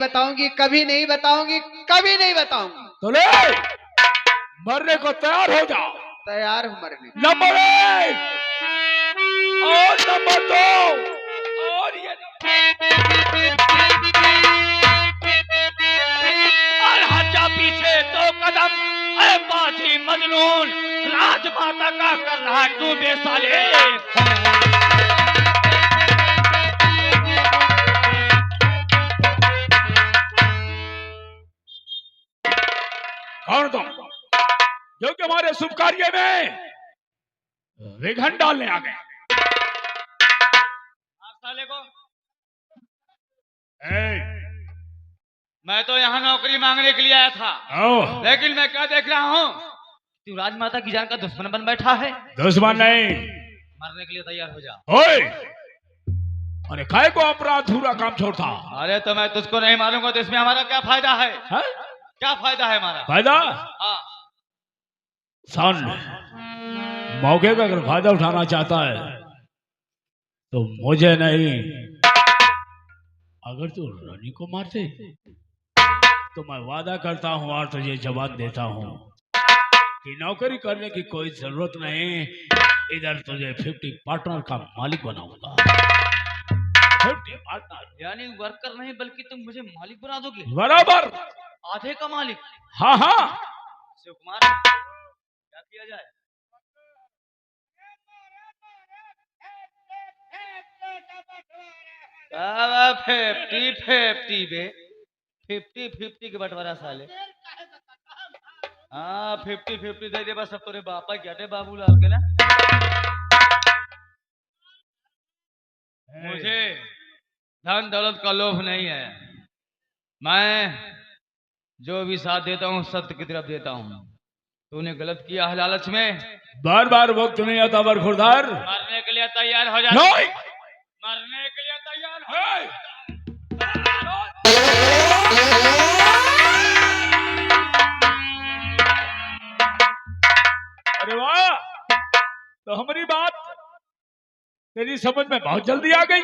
बताऊंगी, कभी नहीं बताऊंगी, कभी नहीं बताऊंगी। तो ले मरने को तैयार हो जाओ। तैयार हूं मरने। नंबर 1 और नंबर 2 और ये और हटा पीछे 2 कदम। अरे बाजी मजनून राजमाता का कर रहा तू बेसाले। कौन तुम जो कि हमारे शुभ कार्य में विघन डालने आ गए? साले को मैं तो यहाँ नौकरी मांगने के लिए आया था, लेकिन मैं क्या देख रहा हूँ, तू राजमाता की जान का दुश्मन बन बैठा है। दुश्मन नहीं, मरने के लिए तैयार हो जा। ओए, अरे काय को अपराध पूरा काम छोड़ता। अरे तो मैं तुझको नहीं मारूंगा तो इसमें हमारा क्या फायदा है? क्या फायदा है हमारा? फायदा? हाँ। सन मौके का अगर फायदा उठाना चाहता है तो मुझे नहीं, अगर तू रानी को मार दे तो मैं वादा करता हूं और तुझे जवाब देता हूं कि नौकरी करने की कोई जरूरत नहीं। इधर तुझे 50 पार्टनर का मालिक बनाऊंगा। 50 पार्टनर यानी वर्कर नहीं बल्कि तुम मुझे मालिक बना दोगे? बराबर, आधे का मालिक। हाँ हाँ। शिव कुमार, क्या किया जाए? फिफ्टी फिफ्टी बे, 50-50 के बंटवारा साले। हाँ 50-50 दे दे बस। अब तोरे बापा क्या थे बाबूलाल के ना। मुझे धन दौलत का लोभ नहीं है। मैं जो भी साथ देता हूँ सत्य की तरफ देता हूँ। तूने गलत किया है लालच में। बार बार वक्त नहीं आता बरखुरदार। मरने के लिए तैयार हो जा। मरने के लिए तैयार हो। अरे वाह, तो हमारी बात तेरी समझ में बहुत जल्दी आ गई।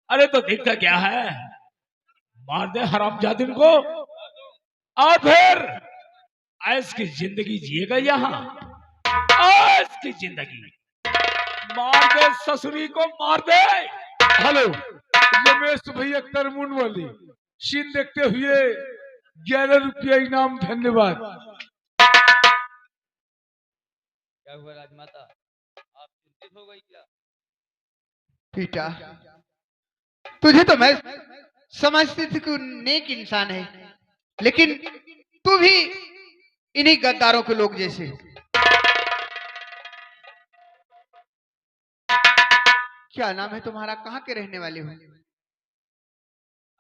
अरे तो दिखता क्या है, मार दे हरामजादिन को और फिर ऐश की जिंदगी जिएगा। यहाँ ऐश की जिंदगी। मार दे ससुरी को, मार दे। हेलो रमेश भैया तरमुन वाली सीन देखते हुए 11 रुपया इनाम, धन्यवाद। क्या हुआ राजमाता, आप चिंतित हो गई क्या? बेटा, तुझे तो मैं समझती थी कि नेक इंसान है, लेकिन तू भी इन्हीं गद्दारों के लोग जैसे। क्या नाम है तुम्हारा? कहाँ के रहने वाले हो?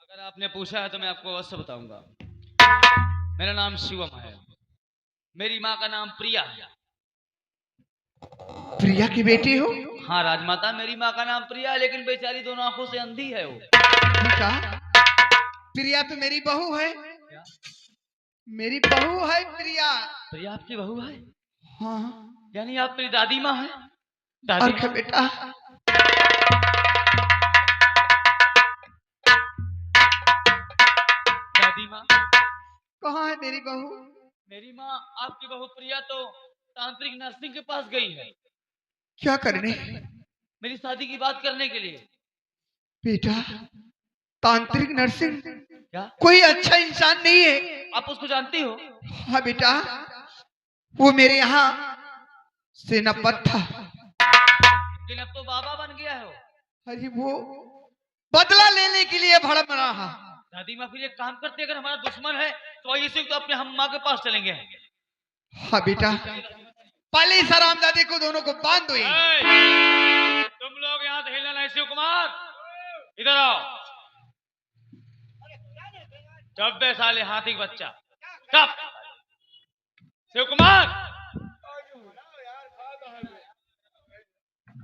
अगर आपने पूछा है तो मैं आपको अवश्य बताऊंगा। मेरा नाम शिवम है। मेरी माँ का नाम प्रिया है। प्रिया की बेटी हो? हाँ राजमाता, मेरी माँ का नाम प्रिया है, लेकिन बेचारी दोनों आंखों से अंधी है वो। बेटा, प्रिया तो मेरी बहू है। क्या? मेरी बहू है प्रिया। प्रिया आपकी बहू है? हाँ। यानी आप मेरी दादी माँ है? और क्या बेटा? दादी माँ कहाँ है मेरी बहू? मेरी माँ आपकी बहू प्रिया तो तांत्रिक नर्सिंग के पास गई है। क्या करने? मेरी शादी की बात करने के लिए। बेटा, तांत्रिक नर्सिंग क्या? कोई अच्छा इंसान नहीं है। आप उसको जानती हो? हाँ बेटा, वो मेरे यहाँ सेनापत था, लेकिन अब तो बाबा बन गया है वो। अरे वो बदला लेने के लिए भड़क रहा। दादी माँ फिर एक काम करते, अगर हमारा दुश्मन है तो इसी तो अपने हम माँ के पास चलेंगे। हाँ बेटा, पहले इस हरामजादे को दोनों को बांध दो। तुम लोग यहाँ से हिलना नहीं। शिव कुमार इधर आओ। चब्बे साले हाथी का बच्चा, चुप। शिव कुमार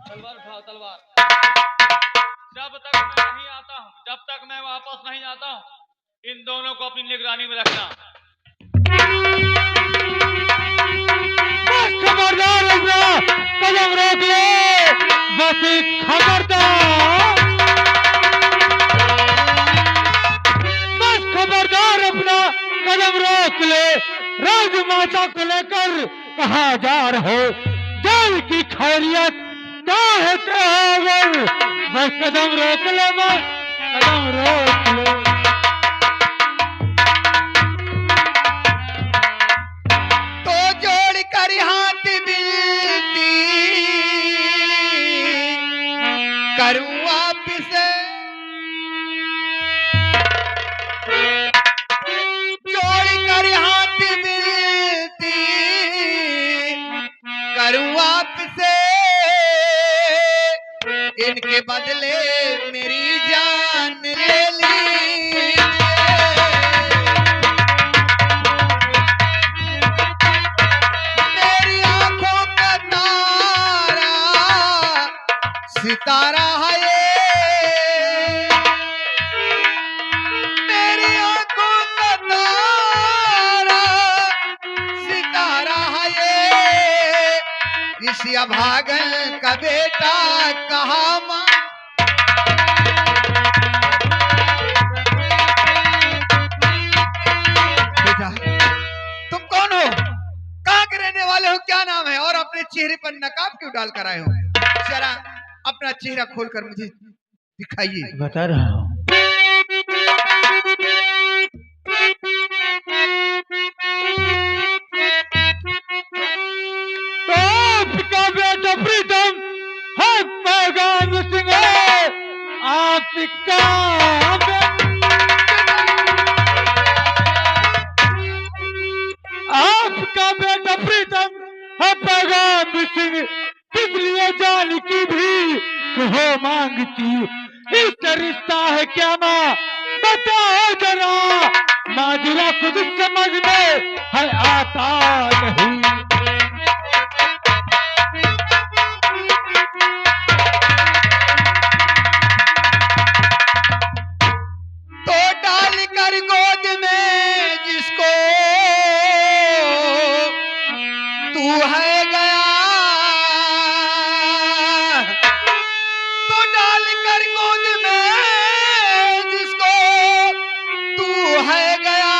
तलवार उठाओ, तलवार। जब तक मैं नहीं आता हूँ, जब तक मैं वापस नहीं आता हूँ, इन दोनों को अपनी निगरानी में रखना। खबरदार कदम रोक ले, बस खबरदार। कदम रोक ले, राजमाता को लेकर कहाँ जा रहे हो? जान की खैरियत क्या है तेवर? बस कदम रोक ले, बस कदम रोक ले। तो जोड़ कर हाथ बिनती करूं वापिस, जोड़ कर हाथ बिनती करूं वापिस, इनके बदले मेरी जान ले लीजिए। मेरी आंखों का तारा सितारा है ये, मेरी आंखों का तारा सितारा है ये, इस अभागन का बेटा कहाँ मां। बेटा तुम कौन हो, कहाँ के रहने वाले हो, क्या नाम है, और अपने चेहरे पर नकाब क्यों डाल कर आए हो? जरा अपना चेहरा खोलकर मुझे दिखाइए। बता रहा हूँ। तो आपका बेटा प्रीतम है पैगाम सिंह, आपका आपका बेटा प्रीतम है पैगाम सिंह, इसलिए जान की भी कहो मांगती। इसका रिश्ता है क्या माँ, बताओ जरा, माजरा खुद समझ में है आता नहीं। तो डाल कर गोद में जिसको तू है गया, तो डाल कर गोद में जिसको तू है गया,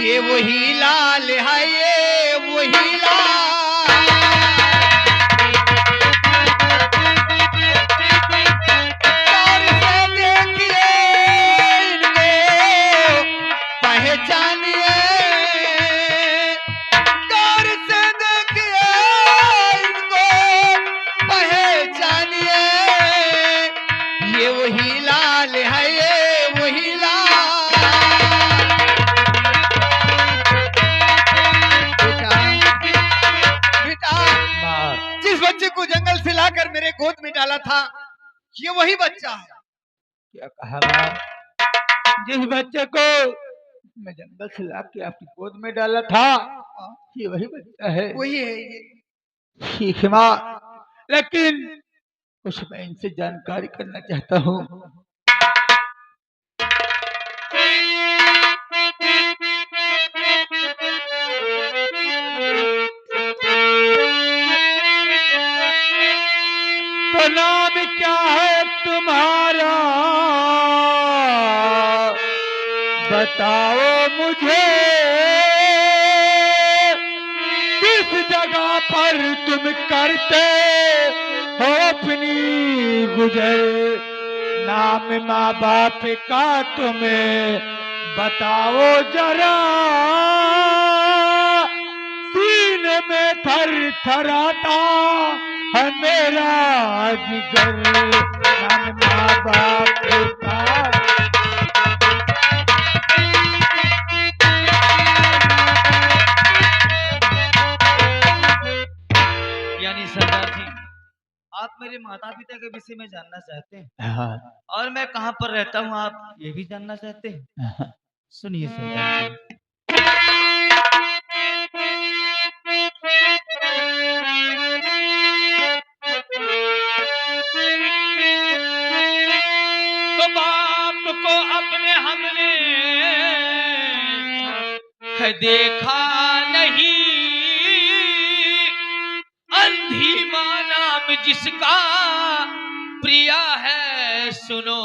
ये वही लाल है, ये वही लाल। गौर से देखिए इनको पहचानिए, गौर से देखिए इनको पहचानिए, ये वही लाल है, ये वही लाल। बेटा जिस बच्चे को जंगल से लाकर मेरे गोद में डाला था, ये वही बच्चा है। क्या कहा माँ? जिस बच्चे को मैं जंगल से ला के आपकी गोद में डाला था, ये वही बच्चा है। वही है ये। ठीक है माँ, लेकिन कुछ मैं इनसे जानकारी करना चाहता हूँ। तो नाम क्या है तुम्हारा, बताओ मुझे, किस जगह पर तुम करते हो अपनी गुजर, नाम माँ बाप का तुम्हें बताओ जरा, सीने में थर थराता है मेरा जिगर, नाम माँ बाप का। यानी सरदार जी, आप मेरे माता पिता के विषय में जानना चाहते हैं? हाँ, और मैं कहाँ पर रहता हूँ आप ये भी जानना चाहते हैं? हाँ। सुनिए सरदार जी। तो बाप को अपने हमने है देखा नहीं, अंधी माँ नाम जिसका प्रिया है सुनो